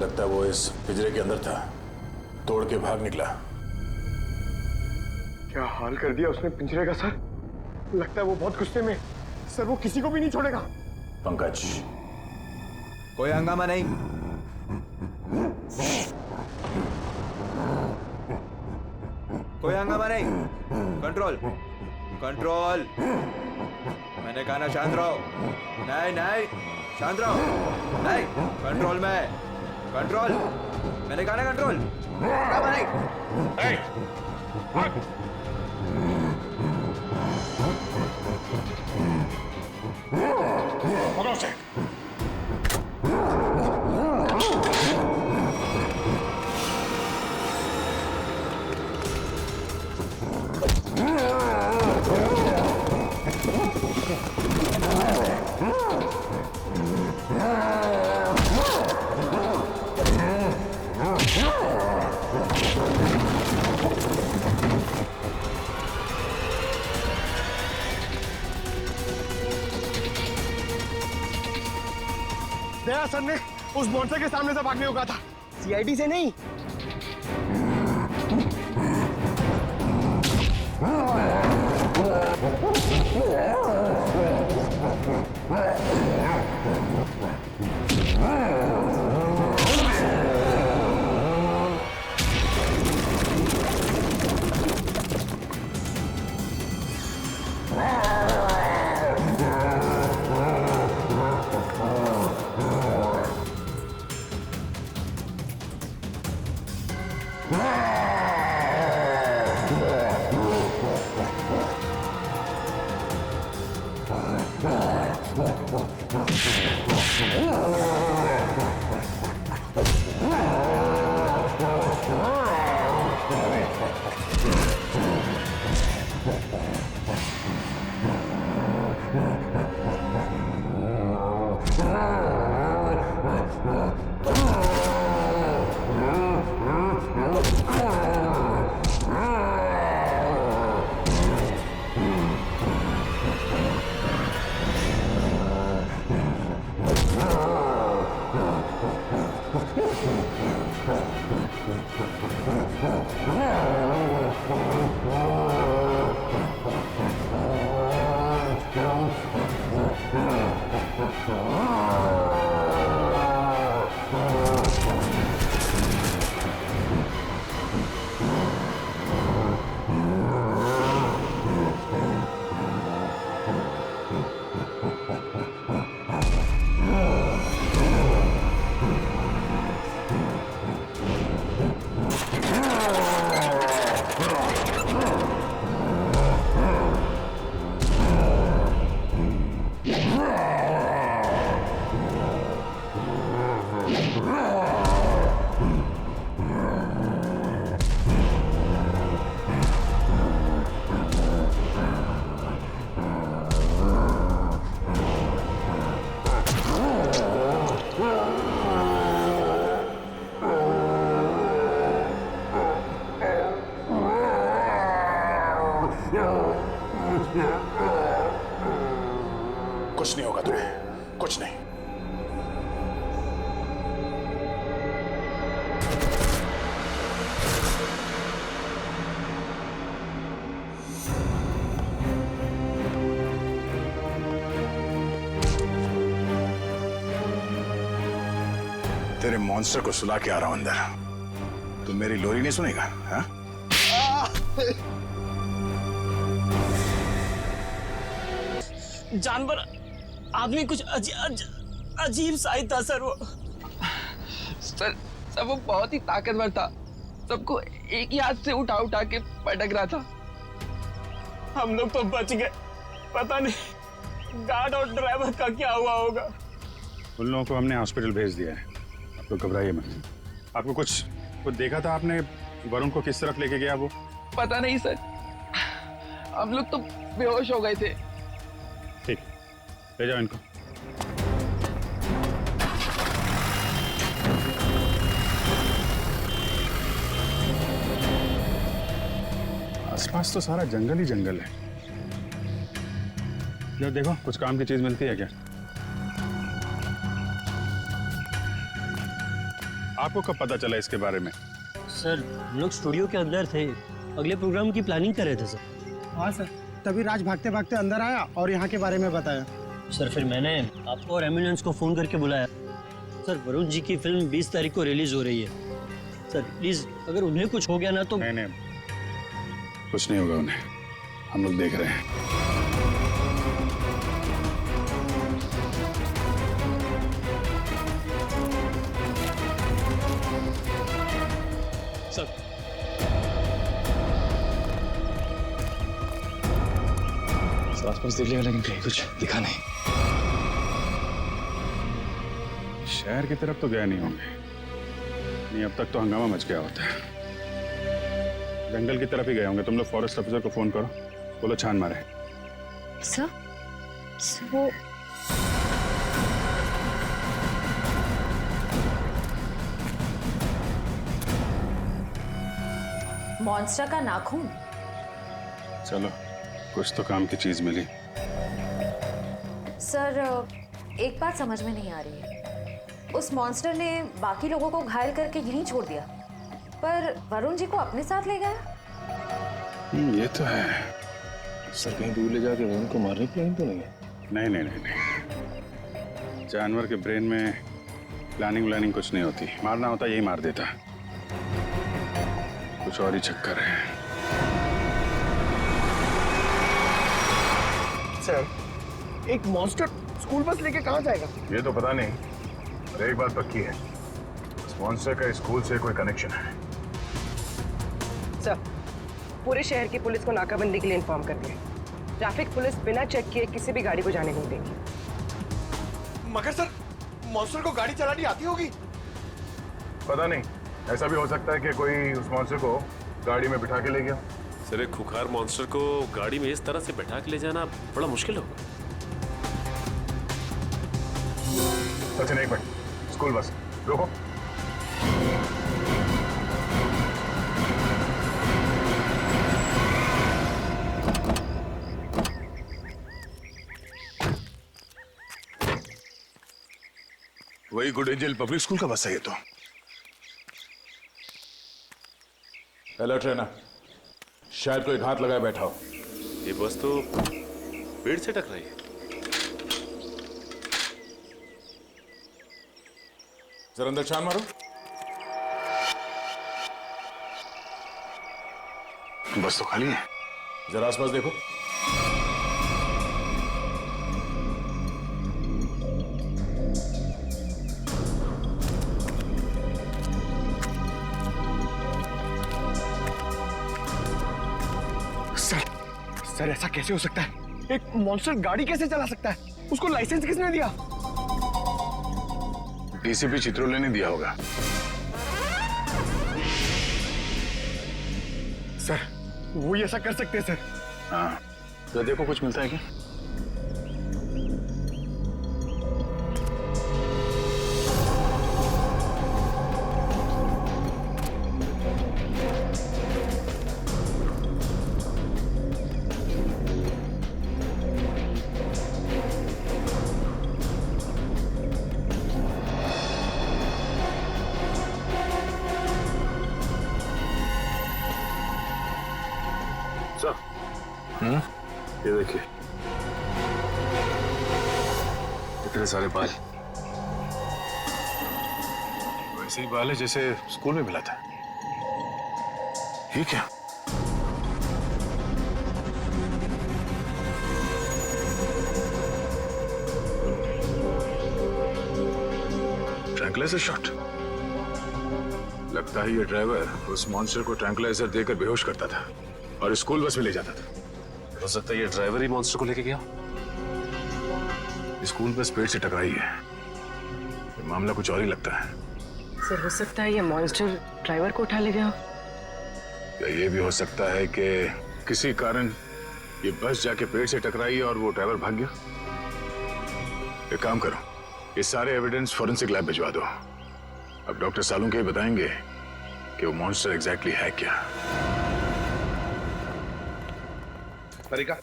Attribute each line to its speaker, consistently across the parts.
Speaker 1: लगता है वो इस पिंजरे के अंदर था, तोड़ के भाग निकला।
Speaker 2: क्या हाल कर दिया उसने पिंजरे का सर। लगता है वो बहुत गुस्से में। सर वो किसी को भी नहीं छोड़ेगा।
Speaker 1: पंकज,
Speaker 3: कोई हंगामा नहीं। कोई हंगामा नहीं। Control control. मैंने कहा ना शांत रहो। नहीं नहीं, शांत रहो। नहीं, कंट्रोल में। कंट्रोल, मैंने कहा ना कंट्रोल। हंगामा नहीं।
Speaker 1: पकड़ो उसे।
Speaker 2: दया सर ने उस मॉन्स्टर के सामने से भागने को कहा था, सीआईडी से नहीं।
Speaker 1: कुछ नहीं होगा तुम्हें, कुछ नहीं। तेरे मॉन्स्टर को सुला के आ रहा हूं अंदर। तू मेरी लोरी नहीं सुनेगा? हाँ?
Speaker 4: जानवर आदमी कुछ अजीब सा ही था सर वो।
Speaker 5: सर वो बहुत ही ताकतवर था। सबको एक ही हाथ से उठा उठा के पटक रहा था।
Speaker 4: हम लोग तो बच गए। पता नहीं गार्ड और ड्राइवर का क्या हुआ होगा।
Speaker 6: उन लोगों को हमने हॉस्पिटल भेज दिया है। आप लोग घबराइए मत। आपको कुछ देखा था आपने? वरुण को किस तरफ लेके गया वो?
Speaker 5: पता नहीं सर, हम लोग तो बेहोश हो गए थे।
Speaker 6: ठीक, ले जाओ इनको। आसपास तो सारा जंगल ही जंगल है। लो देखो, कुछ काम की चीज मिलती है क्या? आपको कब पता चला इसके बारे में?
Speaker 7: सर हम लोग स्टूडियो के अंदर थे, अगले प्रोग्राम की प्लानिंग कर रहे थे सर।
Speaker 2: हाँ सर, तभी राज भागते भागते अंदर आया और यहाँ के बारे में बताया।
Speaker 7: सर फिर मैंने आपको और एम्बुलेंस को फ़ोन करके बुलाया। सर वरुण जी की फिल्म 20 तारीख को रिलीज़ हो रही है। सर प्लीज़ अगर उन्हें कुछ हो गया ना तो।
Speaker 6: नहीं, कुछ नहीं होगा उन्हें, हम लोग देख रहे हैं।
Speaker 7: सर
Speaker 4: आसपास देख लिया लेकिन कहीं कुछ दिखा नहीं।
Speaker 6: शहर की तरफ तो गए नहीं होंगे, नहीं अब तक तो हंगामा मच गया होता है। जंगल की तरफ ही गए होंगे। तुम लोग फॉरेस्ट ऑफिसर को फोन करो, बोलो छान मारे।
Speaker 8: सर वो
Speaker 9: मॉन्स्टर का नाखून।
Speaker 6: चलो कुछ तो काम की चीज मिली।
Speaker 9: सर एक बात समझ में नहीं आ रही है, उस मॉन्स्टर ने बाकी लोगों को घायल करके यहीं छोड़ दिया, पर वरुण जी को अपने साथ ले गया।
Speaker 6: ये तो है।
Speaker 4: सर कहीं दूर ले जाके वरुण को मारने की प्लानिंग तो नहीं है?
Speaker 6: नहीं। जानवर के ब्रेन में प्लानिंग कुछ नहीं होती। मारना होता यही मार देता। कुछ और ही चक्कर है।
Speaker 2: सर एक मॉन्स्टर स्कूल बस लेके कहाँ जाएगा?
Speaker 1: ये तो पता नहीं, पर एक बात पक्की है, स्पॉन्सर का स्कूल से कोई कनेक्शन है।
Speaker 10: सर पूरे शहर की पुलिस को नाकाबंदी के लिए इन्फॉर्म कर दिया। ट्रैफिक पुलिस बिना चेक किए किसी भी गाड़ी को जाने नहीं देगी।
Speaker 2: मगर सर मॉन्स्टर को गाड़ी चलानी आती होगी?
Speaker 1: पता नहीं, ऐसा भी हो सकता है कि कोई उस मॉन्स्टर को गाड़ी में बिठा के ले गया।
Speaker 11: सर एक खुखार मॉन्स्टर को गाड़ी में इस तरह से बैठा के ले जाना बड़ा मुश्किल होगा।
Speaker 1: सचिन एक मिनट, स्कूल बस रुको। वही गुड एंजल पब्लिक स्कूल का बस है ये तो।
Speaker 12: हेलो ट्रेनर, शायद कोई घात लगाए बैठा हो।
Speaker 11: ये बस तो पेड़ से टकराई है।
Speaker 12: जरा अंदर छान मारो।
Speaker 1: बस तो खाली है।
Speaker 12: जरा आसपास देखो।
Speaker 2: सर ऐसा कैसे हो सकता है? एक मॉन्स्टर गाड़ी कैसे चला सकता है? उसको लाइसेंस किसने दिया?
Speaker 1: डीसीपी चित्रोले ने दिया होगा।
Speaker 2: सर वो ही ऐसा कर सकते हैं सर।
Speaker 1: हाँ तो देखो कुछ मिलता है क्या? ये देखिए इतने सारे बाल, वैसे ही बाल है जैसे स्कूल में मिला था। ये क्या? Tranquilliser shot. लगता है ये ड्राइवर उस मॉन्स्टर को ट्रैंकुलाइजर देकर बेहोश करता था और स्कूल बस में ले जाता था।
Speaker 11: हो सकता है ये ड्राइवर ही मॉन्स्टर को लेके गया।
Speaker 1: स्कूल बस पेड़ से टकराई है। ये मामला कुछ और ही लगता है।
Speaker 10: सर हो सकता है ये मॉन्स्टर ड्राइवर को उठा ले गया।
Speaker 1: क्या ये भी हो सकता है कि किसी कारण ये बस जाके पेड़ से टकराई और वो ड्राइवर भाग गया? एक काम करो, ये सारे एविडेंस फॉरेंसिक लैब भिजवा दो। अब डॉक्टर सालुंके ही बताएंगे कि वो मॉन्स्टर एग्जैक्टली है क्या।
Speaker 12: तारिका,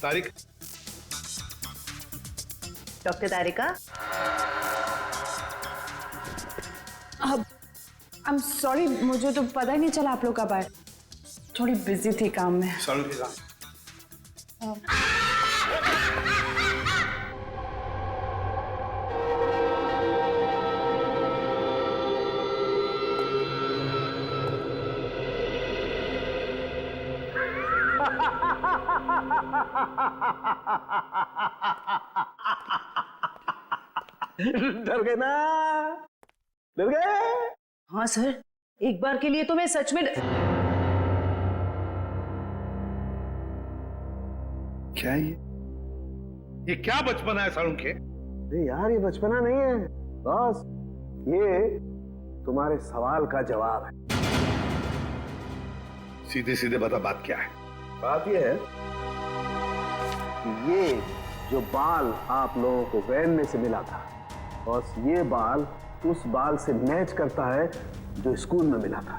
Speaker 12: तारिक,
Speaker 10: डॉक्टर तारिका।
Speaker 13: अब आई एम सॉरी, मुझे तो पता ही नहीं चला आप लोग कब आए। थोड़ी बिजी थी काम में।
Speaker 2: डर गए ना? डर गए?
Speaker 10: हाँ सर, एक बार के लिए तो मैं सच में
Speaker 14: क्या ये क्या बचपना है सारुण के?
Speaker 2: अरे यार, ये बचपना नहीं है बॉस, ये तुम्हारे सवाल का जवाब है।
Speaker 14: सीधे सीधे बता, बात क्या है?
Speaker 2: बात ये है कि ये जो बाल आप लोगों को वैन में से मिला था, बॉस, ये बाल उस बाल से मैच करता है जो स्कूल में मिला था।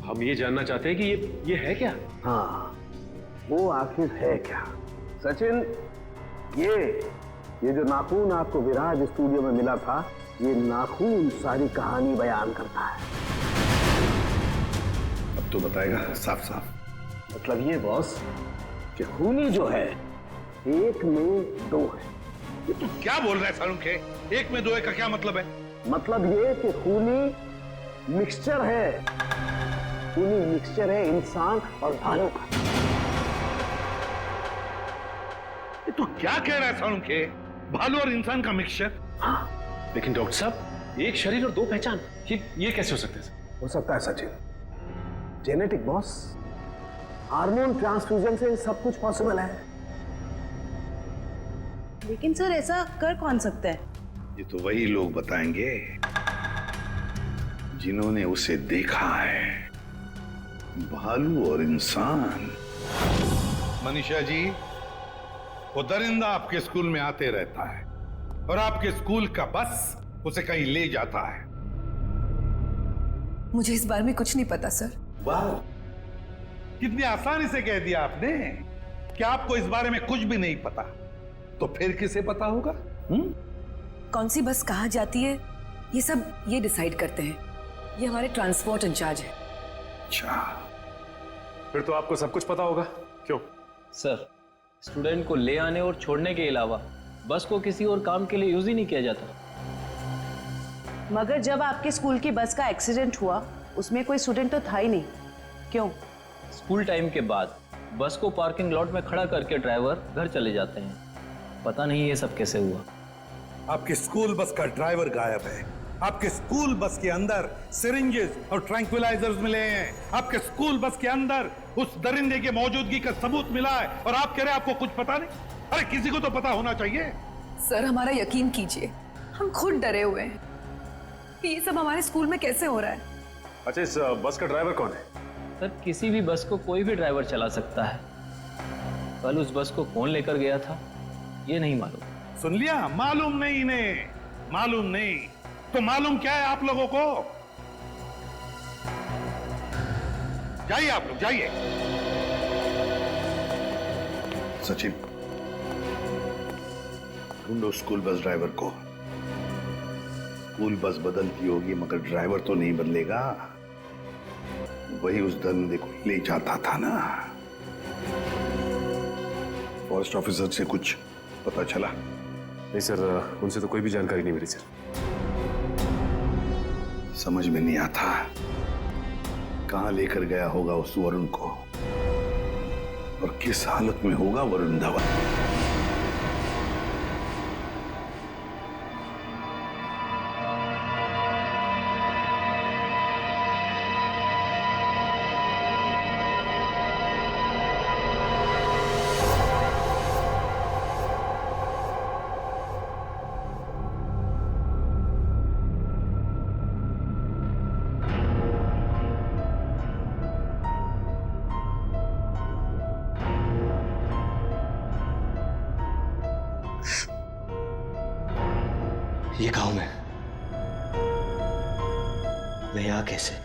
Speaker 11: हम ये जानना चाहते हैं कि ये है क्या?
Speaker 2: हाँ, वो आखिर है क्या? सचिन, ये जो नाखून आपको विराज स्टूडियो में मिला था, ये नाखून सारी कहानी बयान करता है।
Speaker 14: अब तो बताएगा साफ साफ।
Speaker 2: मतलब ये बॉस कि खूनी जो है एक में दो है।
Speaker 14: ये तू क्या बोल रहा है सारुण के? एक में दो है का क्या मतलब है?
Speaker 2: मतलब ये कि खूनी मिक्सचर है, खूनी मिक्सचर है इंसान और भालू का।
Speaker 14: ये तू क्या कह रहा है सारुण के? भालू और इंसान का मिक्सचर?
Speaker 2: हाँ।
Speaker 11: लेकिन डॉक्टर साहब, एक शरीर और दो पहचान, ये कैसे हो सकते हैं?
Speaker 2: हो सकता है Sachin, genetic boss, hormone transfusion से सब कुछ पॉसिबल है।
Speaker 10: लेकिन सर ऐसा कर कौन सकता है?
Speaker 14: ये तो वही लोग बताएंगे जिन्होंने उसे देखा है, भालू और इंसान। मनीषा जी, वो दरिंदा आपके स्कूल में आते रहता है और आपके स्कूल का बस उसे कहीं ले जाता है।
Speaker 13: मुझे इस बारे में कुछ नहीं पता सर।
Speaker 14: वाह, कितनी आसानी से कह दिया आपने कि आपको इस बारे में कुछ भी नहीं पता। तो फिर किसे पता होगा?
Speaker 13: कौन सी बस कहाँ जाती है, ये सब ये डिसाइड करते हैं। ये हमारे ट्रांसपोर्ट इंचार्ज है।
Speaker 14: अच्छा,
Speaker 11: फिर तो आपको सब कुछ पता होगा। क्यों?
Speaker 15: सर, स्टूडेंट को ले आने और छोड़ने के अलावा बस को किसी और काम के लिए यूज ही नहीं किया जाता।
Speaker 10: मगर जब आपके स्कूल की बस का एक्सीडेंट हुआ, उसमें कोई स्टूडेंट तो था ही नहीं। क्यों?
Speaker 15: स्कूल टाइम के बाद बस को पार्किंग लॉट में खड़ा करके ड्राइवर घर चले जाते हैं। पता नहीं ये सब कैसे हुआ।
Speaker 14: आपके स्कूल बस का ड्राइवर गायब है। आपके स्कूल बस के अंदर सिरिंजेस और ट्रैंक्विलाइजर्स मिले हैं। आपके स्कूल बस के अंदर उस दरिंदे की मौजूदगी का सबूत मिला है और आप कह रहे हैं आपको कुछ पता नहीं? अरे किसी को तो पता होना चाहिए।
Speaker 13: सर, हमारा यकीन कीजिए, हम खुद डरे हुए हैं कि ये सब हमारे स्कूल में कैसे हो रहा है।
Speaker 11: अच्छा, इस बस का ड्राइवर कौन है?
Speaker 15: सर, किसी भी बस को कोई भी ड्राइवर चला सकता है। कल उस बस को कौन लेकर गया था ये नहीं मालूम।
Speaker 14: सुन लिया? मालूम नहीं इन्हें, मालूम नहीं। तो मालूम क्या है आप लोगों को? जाइए आप लोग, जाइए। सचिन, ढूंढो स्कूल बस ड्राइवर को। स्कूल बस बदलती होगी मगर ड्राइवर तो नहीं बदलेगा। वही उस दरिंदे को ले जाता था ना। फॉरेस्ट ऑफिसर से कुछ पता चला?
Speaker 11: नहीं सर, उनसे तो कोई भी जानकारी नहीं मिली सर।
Speaker 14: समझ में नहीं आता कहां लेकर गया होगा उस वरुण को और किस हालत में होगा वरुण धवन।
Speaker 7: ये गांव में मैं यहाँ कैसे?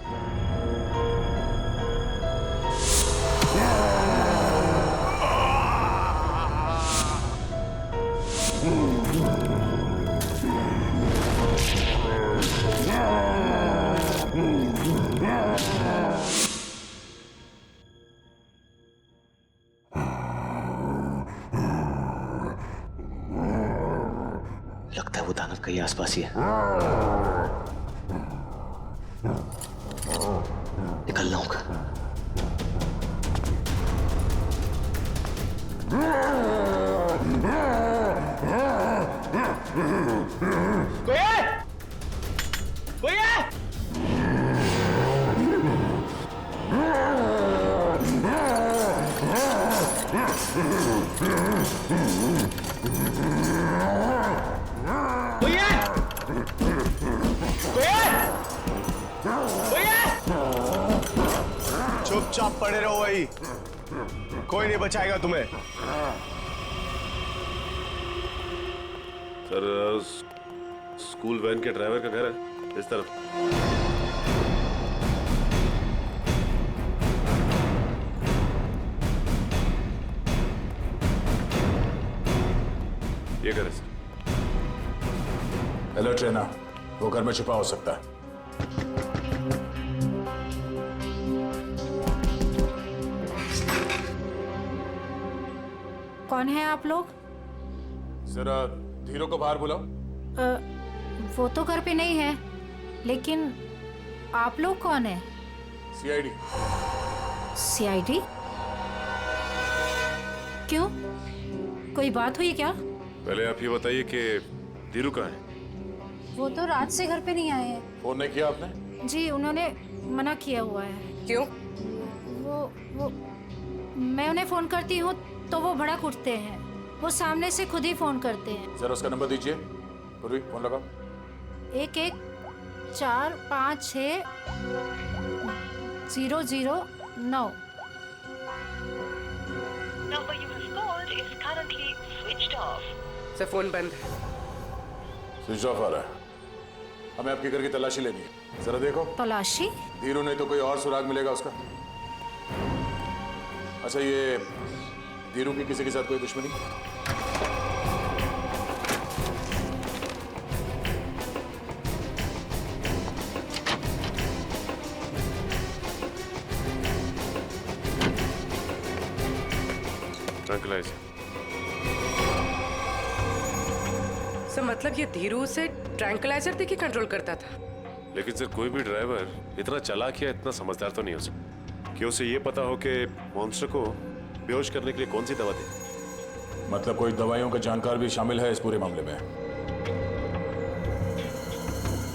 Speaker 16: लगता है वो दानव कहीं आसपास ही है। निकलना होगा।
Speaker 4: कोई है? कोई है? कोई है? कोई है? कोई है?
Speaker 17: चुपचाप पड़े रहो वही, कोई नहीं बचाएगा तुम्हें।
Speaker 11: सर स्कूल वैन के ड्राइवर का घर है इस तरफ। ये घर है सर।
Speaker 12: अलर्ट रहना, वो घर में छिपा हो सकता है।
Speaker 18: कौन है आप लोग?
Speaker 12: जरा धीरू को बाहर बुलाओ।
Speaker 18: वो तो घर पे नहीं है, लेकिन आप लोग कौन है?
Speaker 12: सीआईडी।
Speaker 18: सीआईडी? क्यों, कोई बात हुई क्या?
Speaker 11: पहले आप ये बताइए कि धीरू कहाँ है?
Speaker 18: वो तो रात से घर पे नहीं आए हैं।
Speaker 12: फोन नहीं किया आपने?
Speaker 18: जी उन्होंने मना किया हुआ है।
Speaker 10: क्यों?
Speaker 18: वो मैं उन्हें फोन करती हूँ तो वो भड़क उठते हैं। वो सामने से खुद ही फोन करते हैं।
Speaker 12: जरा उसका नंबर दीजिए। पूर्वी फोन लगाओ।
Speaker 18: 11456009।
Speaker 10: सर फोन बंद है।
Speaker 12: स्विच ऑफ आ रहा है। हमें आपके घर की तलाशी लेनी है। जरा देखो।
Speaker 18: तलाशी?
Speaker 12: धीरू नहीं तो कोई और सुराग मिलेगा उसका। अच्छा ये धीरू की किसी के साथ कोई दुश्मनी?
Speaker 11: ट्रैंक्विलाइजर।
Speaker 10: सर मतलब ये धीरू से ट्रैंक्विलाइजर देके कंट्रोल करता था?
Speaker 11: लेकिन सर कोई भी ड्राइवर इतना चालाक या इतना समझदार तो नहीं हो सकता कि उसे ये पता हो कि मॉन्स्टर को बेहोश करने के लिए कौन सी दवा दे।
Speaker 12: मतलब कोई दवाइयों का जानकार भी शामिल है इस पूरे मामले में।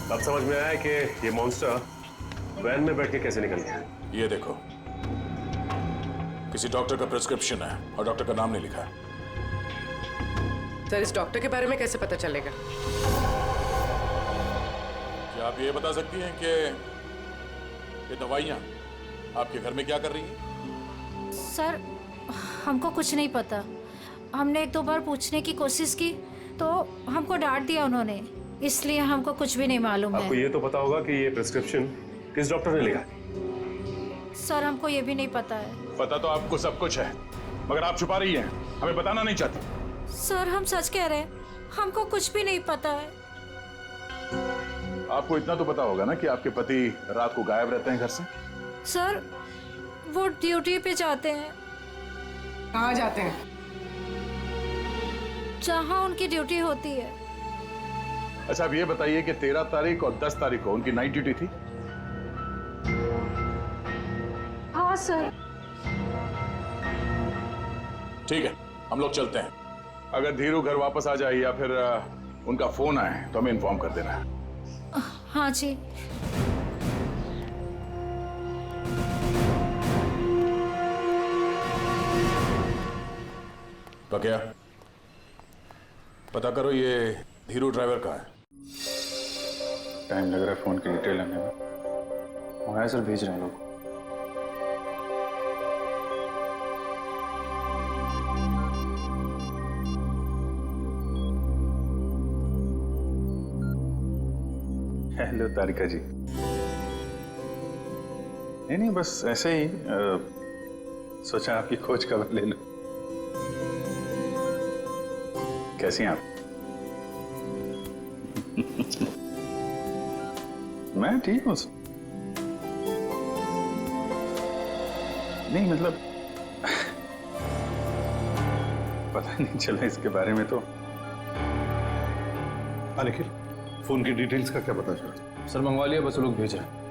Speaker 11: अब समझ में आया कि ये मॉन्स्टर वैन में बैठ के कैसे निकल गया।
Speaker 12: ये देखो, किसी डॉक्टर का प्रिस्क्रिप्शन है और डॉक्टर का नाम नहीं लिखा है।
Speaker 10: सर इस डॉक्टर के बारे में कैसे पता चलेगा?
Speaker 12: क्या आप ये बता सकती हैं कि ये दवाइयाँ आपके घर में क्या कर रही हैं?
Speaker 18: सर हमको कुछ नहीं पता। हमने एक दो बार पूछने की कोशिश की तो हमको डांट दिया उन्होंने, इसलिए हमको कुछ भी नहीं मालूम
Speaker 11: आपको
Speaker 18: है।
Speaker 11: ये तो पता होगा कि ये प्रिस्क्रिप्शन किस डॉक्टर ने लिखा?
Speaker 18: सर हमको ये भी नहीं पता है।
Speaker 12: पता तो आपको सब कुछ है, मगर आप छुपा रही हैं, हमें बताना नहीं चाहती।
Speaker 18: सर हम सच कह रहे हैं, हमको कुछ भी नहीं पता है।
Speaker 12: आपको इतना तो पता होगा ना कि आपके पति रात को गायब रहते हैं घर से?
Speaker 18: सर वो ड्यूटी पे जाते हैं।
Speaker 10: कहाँ जाते हैं?
Speaker 18: जहाँ उनकी ड्यूटी होती है।
Speaker 12: अच्छा अब ये बताइए कि 13 तारीख और 10 तारीख को उनकी नाइट ड्यूटी थी?
Speaker 18: हाँ सर।
Speaker 12: ठीक है, हम लोग चलते हैं। अगर धीरू घर वापस आ जाए या फिर उनका फोन आए तो हमें इन्फॉर्म कर देना है।
Speaker 18: हाँ जी।
Speaker 12: क्या पता करो ये धीरू ड्राइवर का है।
Speaker 6: टाइम लग रहा है फोन की डिटेल लेने में। वहाँ सर भेज रहे हैं लोग। हेलो तारिका जी। नहीं बस ऐसे ही सोचा आपकी खोज खबर ले लो। कैसी हैं आप? मैं ठीक हूँ। नहीं मतलब पता नहीं चला इसके बारे में तो
Speaker 14: हाँ निखिल, फोन की डिटेल्स का क्या पता चला?
Speaker 19: सर मंगवा लिया, बस वो लोग भेज रहे हैं।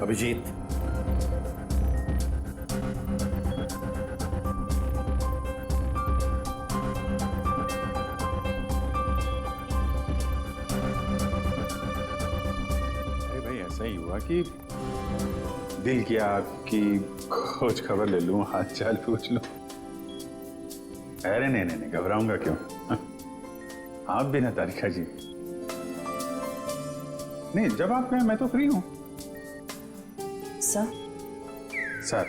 Speaker 14: अभिजीत,
Speaker 6: अरे भाई ऐसा ही हुआ कि दिल किया कि खोज खबर ले लूं, हाल चाल पूछ लूं। अरे नहीं, घबराऊंगा क्यों? आप भी ना तारिका जी। नहीं, जब आप कहें मैं तो फ्री हूं। सर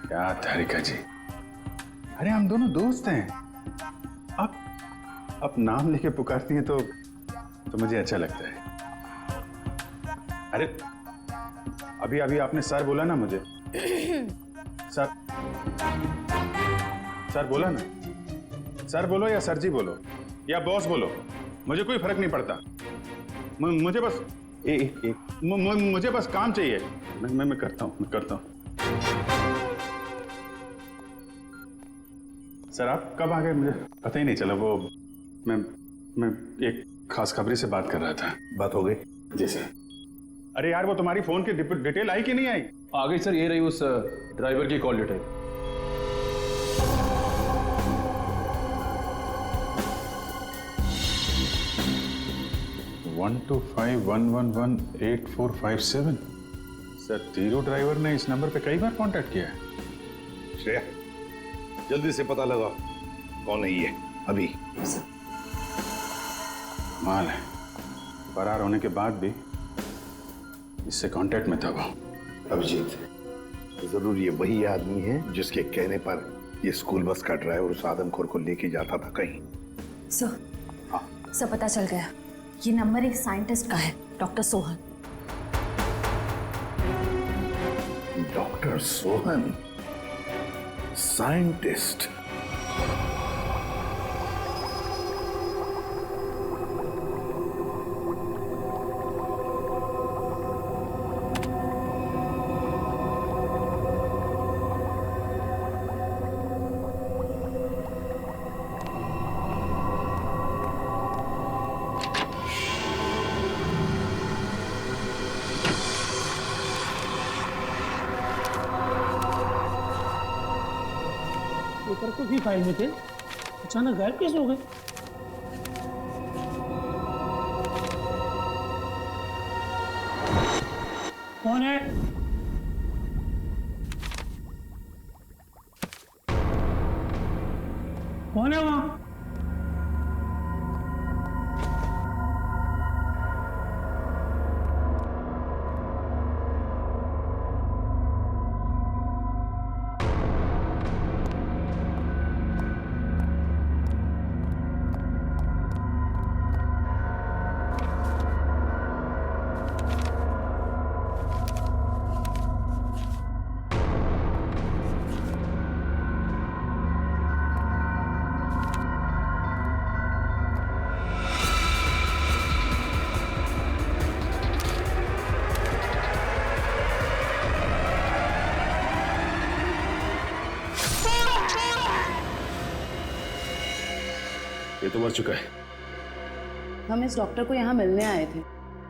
Speaker 6: क्या तारिका जी, अरे हम दोनों दोस्त हैं। आप नाम लेके पुकारती हैं तो मुझे अच्छा लगता है। अरे अभी आपने सर बोला ना मुझे। सर बोला ना। सर बोलो या सर जी बोलो या बॉस बोलो, मुझे कोई फर्क नहीं पड़ता। मुझे बस मुझे बस काम चाहिए। मैं करता हूँ। सर आप कब आ गए मुझे पता ही नहीं चला। वो मैं एक खास खबरी से बात कर रहा था।
Speaker 14: बात हो गई?
Speaker 6: जी सर। अरे यार, वो तुम्हारी फोन की डिटेल आई कि नहीं आई?
Speaker 19: आ गई सर, ये रही उस ड्राइवर की call detail.
Speaker 6: One 125111845 sir, Dhiru driver ने इस नंबर पे कई बार कांटेक्ट किया है।
Speaker 14: श्रेया, जल्दी से पता लगाओ कौन है ये अभी।
Speaker 6: माल है, फरार होने के बाद भी इससे कांटेक्ट में था वो।
Speaker 14: अभिजीत, जरूर ये वही आदमी है जिसके कहने पर ये स्कूल बस का ड्राइवर उस आदमखोर को लेके जाता था कहीं।
Speaker 9: सर पता चल गया, ये नंबर एक साइंटिस्ट का है, doctor Sohan.
Speaker 14: Doctor Sohan, scientist.
Speaker 7: Paper को भी फाइल में थे, अचानक गायब कैसे हो गए? कौन है? कौन है वहां?
Speaker 11: ये तो मर चुका है।
Speaker 13: हम इस डॉक्टर को यहाँ मिलने आए थे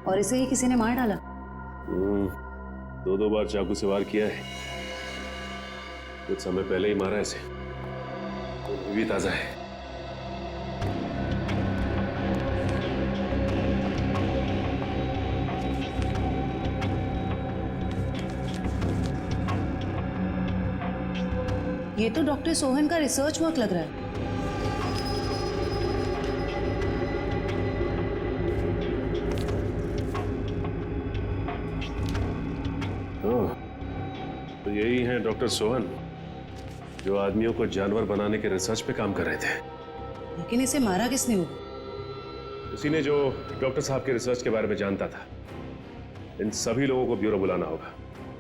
Speaker 13: और इसे ही किसी ने मार डाला।
Speaker 11: 2 बार चाकू से वार किया है। कुछ समय पहले ही मारा इसे। खून भी ताजा है।
Speaker 13: ये तो डॉक्टर सोहन का रिसर्च वर्क लग रहा है।
Speaker 11: तो यही हैं डॉक्टर सोहन, जो आदमियों को जानवर बनाने के रिसर्च पे काम कर रहे थे।
Speaker 13: लेकिन इसे मारा किसने होगा?
Speaker 11: उसी ने जो डॉक्टर साहब के रिसर्च के बारे में जानता था। इन सभी लोगों को ब्यूरो बुलाना होगा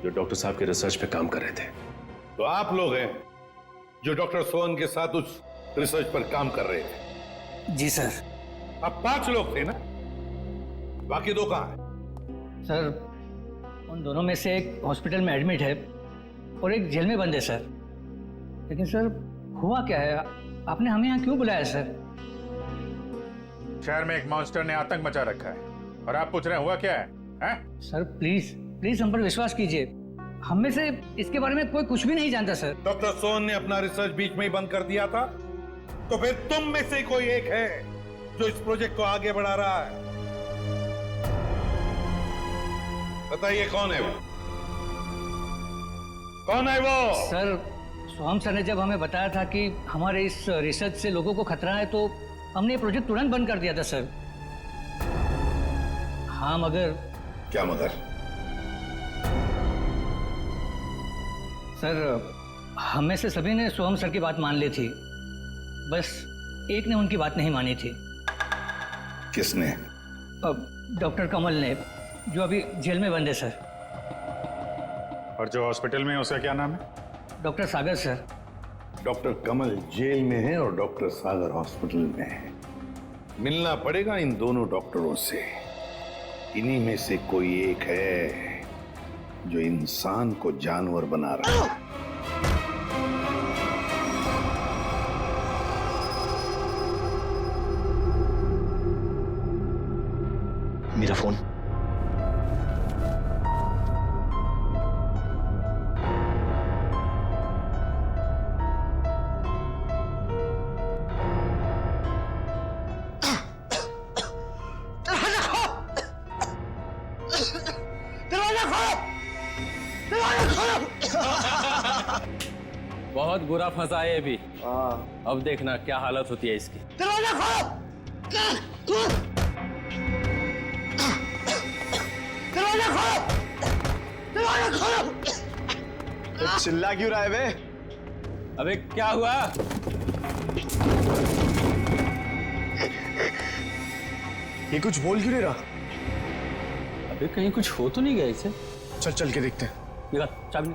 Speaker 11: जो डॉक्टर साहब के रिसर्च पे काम कर रहे थे।
Speaker 14: तो आप लोग हैं जो डॉक्टर सोहन के साथ उस रिसर्च पर काम कर रहे थे?
Speaker 7: जी सर।
Speaker 14: अब 5 लोग थे ना, बाकी 2 कहां हैं?
Speaker 7: सर उन दोनों में से एक हॉस्पिटल में एडमिट है और एक जेल में बंद है सर। लेकिन सर हुआ क्या है, आपने हमें यहाँ क्यों बुलाया सर?
Speaker 6: शहर में एक मॉन्स्टर ने आतंक मचा रखा है और आप पूछ रहे हैं हुआ क्या है, हैं?
Speaker 7: सर प्लीज प्लीज हम पर विश्वास कीजिए, हम में से इसके बारे में कोई कुछ भी नहीं जानता सर।
Speaker 14: डॉक्टर सोहन ने अपना रिसर्च बीच में ही बंद कर दिया था, तो फिर तुम में से कोई एक है जो इस प्रोजेक्ट को आगे बढ़ा रहा है। बताइए कौन है वो? कौन है वो?
Speaker 7: सर सोहम सर ने जब हमें बताया था कि हमारे इस रिसर्च से लोगों को खतरा है तो हमने ये प्रोजेक्ट तुरंत बंद कर दिया था सर। हाँ मगर।
Speaker 14: क्या मगर?
Speaker 7: सर हम में से सभी ने सोहम सर की बात मान ली थी, बस एक ने उनकी बात नहीं मानी थी।
Speaker 14: किसने?
Speaker 7: डॉक्टर कमल ने, जो अभी जेल में बंद है सर।
Speaker 6: और जो हॉस्पिटल में है उसका क्या नाम है?
Speaker 7: डॉक्टर सागर सर।
Speaker 14: डॉक्टर कमल जेल में है और डॉक्टर सागर हॉस्पिटल में है। मिलना पड़ेगा इन दोनों डॉक्टरों से। इन्हीं में से कोई एक है जो इंसान को जानवर बना रहा है।
Speaker 16: मेरा फोन।
Speaker 15: बहुत बुरा फंसा है अभी। अब देखना क्या हालत होती है इसकी।
Speaker 17: दरवाजा खोलो! दरवाजा खोलो! दरवाजा खोलो! चिल्ला क्यों रहा है बे?
Speaker 15: अबे क्या हुआ?
Speaker 17: ये कुछ बोल क्यों नहीं रहा?
Speaker 15: अबे कहीं कुछ हो तो नहीं गया इसे?
Speaker 17: चल चल के देखते हैं।
Speaker 15: निकाल चाबी।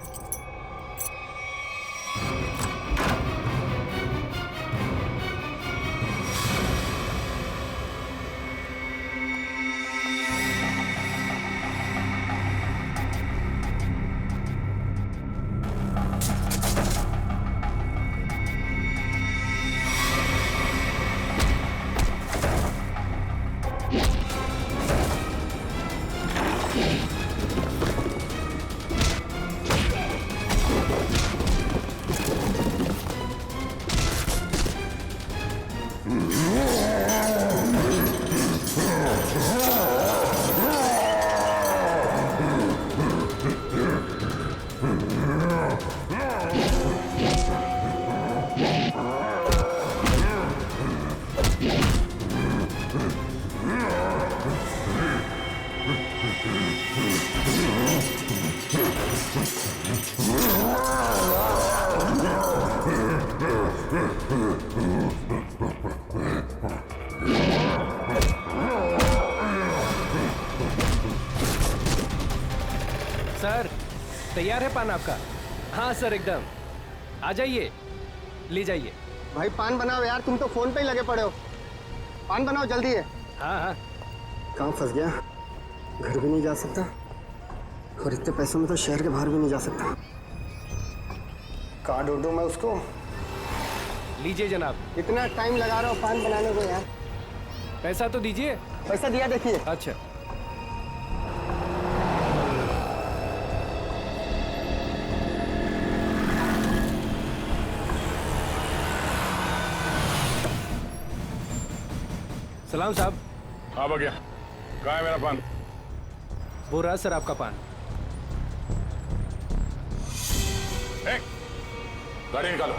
Speaker 20: सर तैयार है पान आपका? हाँ सर एकदम। आ जाइए, ले जाइए।
Speaker 17: भाई पान बनाओ यार, तुम तो फोन पे ही लगे पड़े हो। पान बनाओ जल्दी है।
Speaker 20: हाँ हाँ।
Speaker 17: कहाँ फंस गया? घर भी नहीं जा सकता और इतने पैसों में तो शहर के बाहर भी नहीं जा सकता। कहाँ ढूंढूं मैं उसको?
Speaker 20: लीजिए जनाब।
Speaker 17: इतना टाइम लगा रहा हूँ पान बनाने को यार।
Speaker 20: पैसा तो दीजिए।
Speaker 17: पैसा दिया देखिए।
Speaker 20: अच्छा सलाम साहब।
Speaker 12: हाँ भैया, कहाँ है मेरा पान?
Speaker 20: वो रहा सर आपका पान।
Speaker 12: गाड़ी निकालो।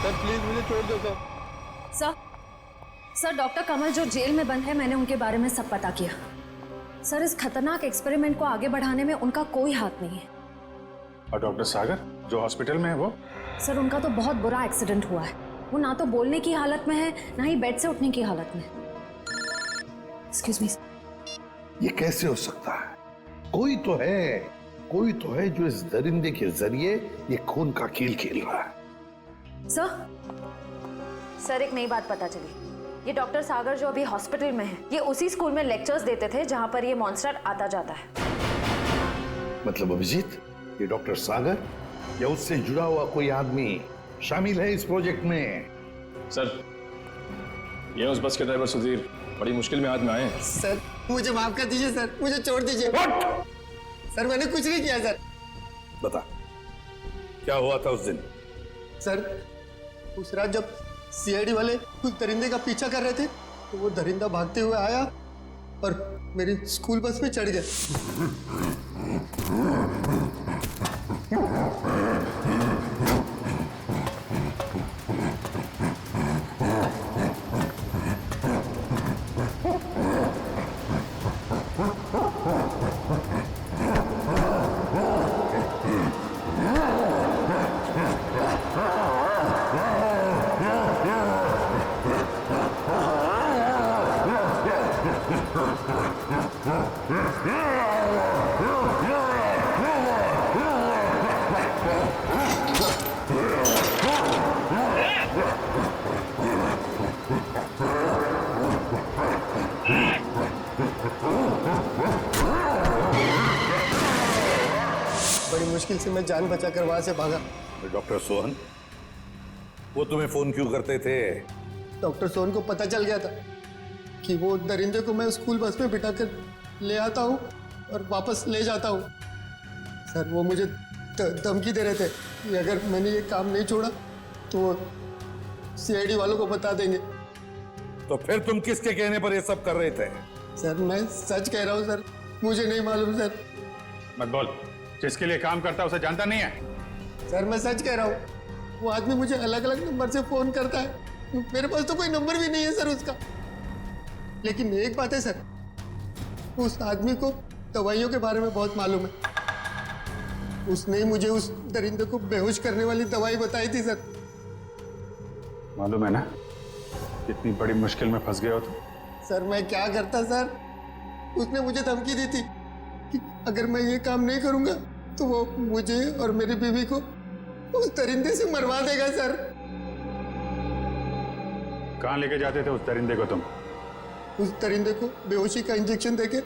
Speaker 17: सर प्लीज मुझे छोड़ दो सर।
Speaker 9: सर सर, डॉक्टर कमल जो जेल में बंद है, मैंने उनके बारे में सब पता किया। सर, इस खतरनाक एक्सपेरिमेंट को आगे बढ़ाने में उनका कोई हाथ नहीं है।
Speaker 1: और डॉक्टर सागर जो हॉस्पिटल में है वो?
Speaker 9: सर, उनका तो बहुत बुरा एक्सीडेंट हुआ है। वो ना तो बोलने की हालत में है, ना ही बेड से उठने की हालत में। Excuse me.
Speaker 14: ये कैसे हो सकता है? कोई तो है जो इस दरिंदे के जरिए ये खून का खेल खेल रहा है।
Speaker 9: सर, एक नई बात पता चली। ये डॉक्टर सागर जो अभी हॉस्पिटल में है, ये उसी स्कूल में लेक्चर्स देते थे जहां पर ये मॉन्स्टर आता जाता है।
Speaker 14: मतलब अभिजीत, ये डॉक्टर सागर या उससे जुड़ा हुआ कोई आदमी शामिल है इस प्रोजेक्ट में?
Speaker 19: सर, ये उस बस के ड्राइवर सुधीर बड़ी मुश्किल में हाथ में आए हैं।
Speaker 17: सर, मुझे माफ कर दीजिए सर, मुझे छोड़ दीजिए। सर, मैंने कुछ नहीं किया सर।
Speaker 14: बता, क्या हुआ था उस दिन?
Speaker 17: सर, उस रात जब सीआईडी वाले उस दरिंदे का पीछा कर रहे थे, तो वो दरिंदा भागते हुए आया और मेरी स्कूल बस में चढ़ गया। बड़ी मुश्किल से मैं जान बचाकर वहां से भागा।
Speaker 14: डॉक्टर सोहन, वो तुम्हें फोन क्यों करते थे?
Speaker 17: डॉक्टर सोहन को पता चल गया था कि वो दरिंदे को मैं स्कूल बस में बिठाकर ले आता हूँ और वापस ले जाता हूँ। सर, वो मुझे धमकी दे रहे थे कि अगर मैंने ये काम नहीं छोड़ा तो वो सीआईडी वालों को बता देंगे।
Speaker 14: तो फिर तुम किसके कहने पर ये सब कर रहे थे?
Speaker 17: सर, मैं सच कह रहा हूँ सर, मुझे नहीं मालूम सर।
Speaker 1: मत बोल, जिसके लिए काम करता है उसे जानता नहीं है?
Speaker 17: सर, मैं सच कह रहा हूँ, वो आदमी मुझे अलग अलग नंबर से फोन करता है। मेरे पास तो कोई नंबर भी नहीं है सर उसका। लेकिन एक बात है सर, उस आदमी को दवाइयों के बारे में बहुत मालूम है। उसने ही मुझे उस दरिंदे को बेहोश करने वाली दवाई बताई थी सर।
Speaker 1: मालूम है ना कितनी बड़ी मुश्किल में फंस गए हो तुम?
Speaker 17: सर, मैं क्या करता सर? उसने मुझे धमकी दी थी कि अगर मैं ये काम नहीं करूंगा तो वो मुझे और मेरी बीवी को उस दरिंदे से मरवा देगा सर।
Speaker 1: कहाँ लेके जाते थे उस दरिंदे को तुम?
Speaker 17: उस दरिंदे को बेहोशी का इंजेक्शन देके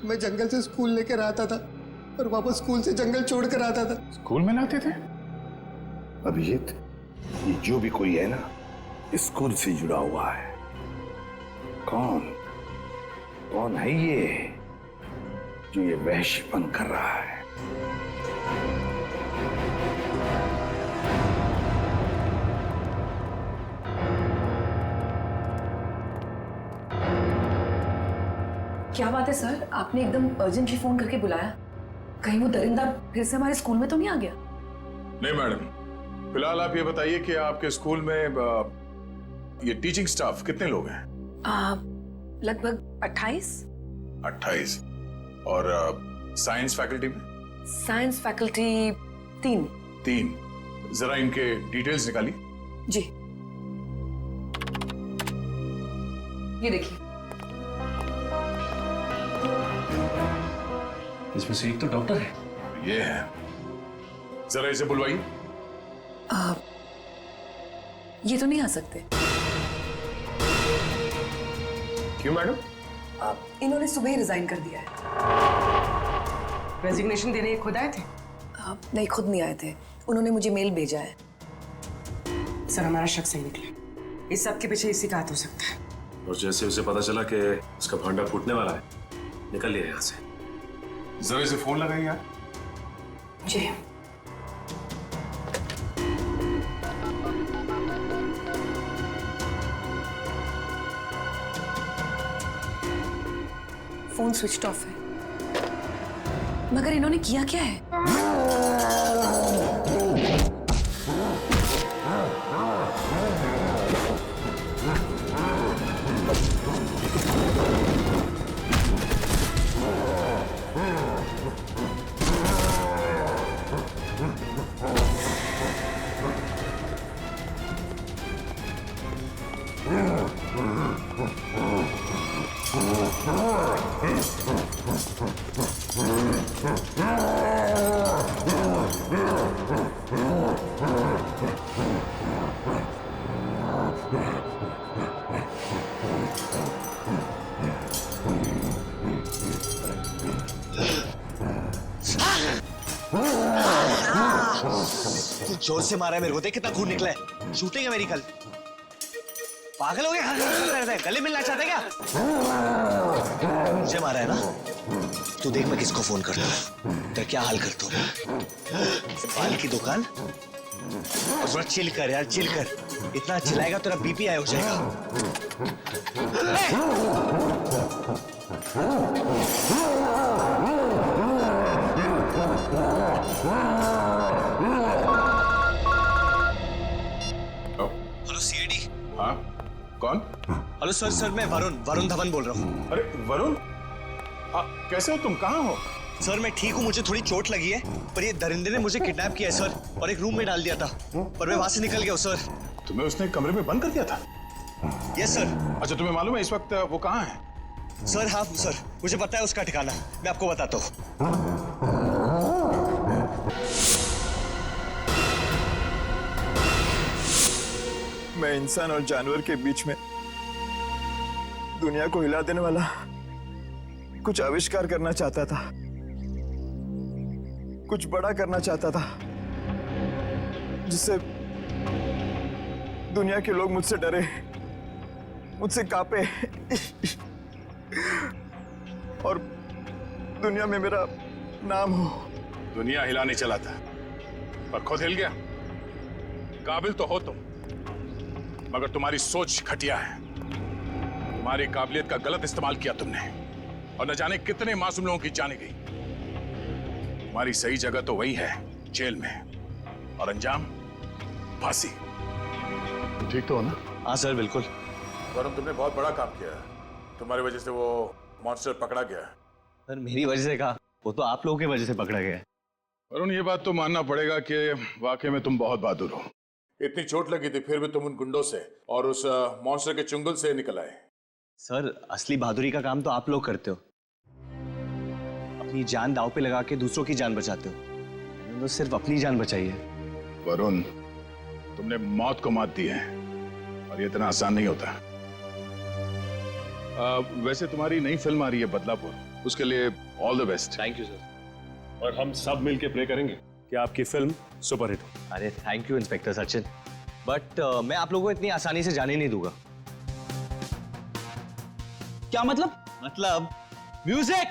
Speaker 17: मैं जंगल से स्कूल लेकर आता था और वापस स्कूल से जंगल छोड़कर आता था।
Speaker 1: स्कूल में लाते थे?
Speaker 14: अभिजीत, ये जो भी कोई है ना, स्कूल से जुड़ा हुआ है। कौन है ये जो ये वहशीपन कर रहा है?
Speaker 13: क्या बात है सर, आपने एकदम अर्जेंटली फोन करके बुलाया? कहीं वो दरिंदा फिर से हमारे स्कूल में तो नहीं आ गया?
Speaker 12: नहीं मैडम, फिलहाल आप ये बताइए कि आपके स्कूल में ये टीचिंग स्टाफ कितने लोग हैं?
Speaker 13: लगभग 28।
Speaker 12: 28। और साइंस फैकल्टी में?
Speaker 13: Science faculty 3।
Speaker 12: जरा इनके डिटेल्स निकालिए।
Speaker 13: जी, ये देखिए।
Speaker 19: इसमें से एक तो डॉक्टर है।
Speaker 12: ये है, जरा इसे बुलवाइए।
Speaker 13: ये तो नहीं आ सकते।
Speaker 19: क्यों मैडम?
Speaker 13: इन्होंने सुबह ही रिजाइन कर दिया है।
Speaker 10: रेजिग्नेशन देने खुद आए थे?
Speaker 13: नहीं, खुद नहीं आए थे, उन्होंने मुझे मेल भेजा है।
Speaker 10: सर, हमारा शक सही निकले। इस सब के पीछे इसी का हाथ हो सकता है।
Speaker 11: और जैसे उसे पता चला कि उसका भांडा फूटने वाला है, निकल लिया यहाँ से।
Speaker 12: जरा इसे फोन लगाइए यार।
Speaker 13: जी। फोन स्विच ऑफ है। मगर इन्होंने किया क्या है?
Speaker 16: जोर से मारा है मेरे को, देख कितना खून निकला है। शूटिंग है मेरी कल। पागल हो गया? गले मिलना चाहते क्या? मुझे मारा है ना? तू देख मैं किसको फोन करता हूँ, तेरा क्या हाल करता हूँ। बाल की दुकान, और थोड़ा चिल कर यार, चिल कर। इतना चिल्लाएगा तेरा बीपी हाई हो जाएगा। Hello CID.
Speaker 12: हाँ, कौन?
Speaker 16: हेलो सर, सर मैं वरुण धवन बोल रहा हूँ।
Speaker 12: अरे वरुण, कैसे हो तुम? कहाँ हो?
Speaker 16: सर मैं ठीक हूँ, मुझे थोड़ी चोट लगी है, पर ये दरिंदे ने मुझे किडनैप किया है सर, और एक रूम में डाल दिया था, पर मैं वहां से निकल गया हूँ सर।
Speaker 12: तुम्हें उसने कमरे में बंद कर दिया था?
Speaker 16: Yes sir.
Speaker 12: अच्छा, तुम्हें मालूम है इस वक्त वो कहाँ है?
Speaker 16: सर हाँ सर, मुझे पता है उसका ठिकाना, मैं आपको बताता हूँ।
Speaker 21: मैं इंसान और जानवर के बीच में दुनिया को हिला देने वाला कुछ आविष्कार करना चाहता था, कुछ बड़ा करना चाहता था, जिससे दुनिया के लोग मुझसे डरे, मुझसे कांपे और दुनिया में मेरा नाम हो।
Speaker 12: दुनिया हिलाने चला था, पर खुद हिल गया। काबिल तो हो तुम, मगर तुम्हारी सोच घटिया है। तुम्हारी काबिलियत का गलत इस्तेमाल किया तुमने, और न जाने कितने मासूम लोगों की जाने गई। तुम्हारी सही जगह तो वही है, जेल में, और अंजाम फांसी। ठीक तो हो ना?
Speaker 16: हाँ सर बिल्कुल।
Speaker 12: वरुण, तुमने बहुत बड़ा काम किया है। तुम्हारी वजह से वो मॉन्स्टर पकड़ा गया।
Speaker 16: सर मेरी वजह से कहा, वो तो आप लोगों की वजह से पकड़ा गया है।
Speaker 12: वरुण, ये बात तो मानना पड़ेगा कि वाकई में तुम बहुत बहादुर हो। इतनी चोट लगी थी, फिर भी तुम उन गुंडों से और उस मॉन्स्टर के चुंगल से निकल आए।
Speaker 16: सर असली बहादुरी का काम तो आप लोग करते हो, अपनी जान दांव पे लगा के दूसरों की जान बचाते हो। मैंने तो सिर्फ अपनी जान बचाई है।
Speaker 12: वरुण, तुमने मौत को मात दी है, और ये इतना आसान नहीं होता। वैसे तुम्हारी नई फिल्म आ रही है बदलापुर, उसके लिए all the best.
Speaker 11: Thank you sir, और हम सब मिलके प्रे करेंगे कि आपकी फिल्म सुपरहिट हो।
Speaker 16: अरे thank you inspector Sachin, but मैं आप लोगों को इतनी आसानी से जाने नहीं दूंगा।
Speaker 15: क्या मतलब?
Speaker 16: मतलब म्यूजिक।